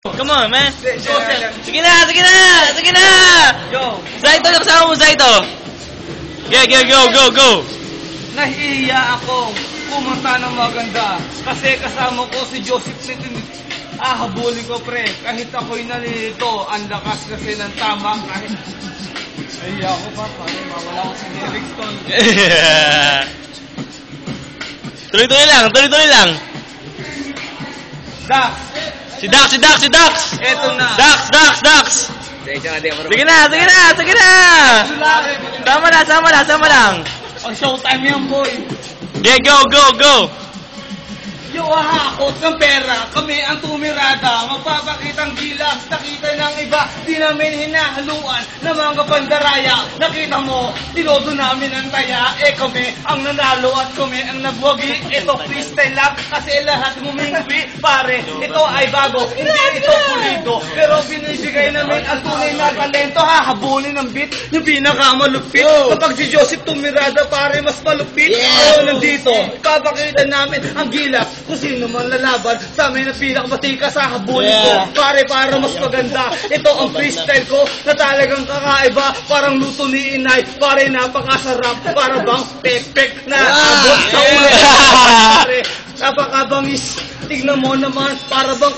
Come on, man. Sige na, sige na, sige na. Yo. Zaito, kasama mo, Zaito. Go. Nahihiya akong pumunta ng maganda kasi kasama ko si Joseph Nitin. Habulin ko pre, kahit ako'y nalilito, ang lakas kasi ng tama kahit... Nahihiya ako pa, mawala ko sa Erickson. Tuloy lang. Dax! Si Dax. Eto na. Dax. Sige na. Sama lang. Ang showtime yan, boy. Yeah, go. Yung hahakot ng pera, kami ang tumirada, magpapakitang gilas, nakita ng iba, di namin hinahaluan ng mga pandaraya. Nakita mo, tinodo namin ang taya, kami ang nanalo at kami ang nagwagi. Ito freestyle lang, kasi lahat humingwi, pare, ito ay bago, hindi ito pulido. Pero binibigay namin ang tunay na talento, hahabulin ng beat, yung pinakamalupit. Kapag si Joseph tumirada, pare, mas malupit. Nandito, papakita namin ang gilas, kung sino man lalaban sa amin ang pinakamatika sa habulin ko. Pare, para mas maganda. Ito ang freestyle ko na talagang kakaiba. Parang luto ni inay. Pare, napakasarap. Para bang pek-pek na abot sa ulo. Pare, napakabangis. Tignan mo naman, para bang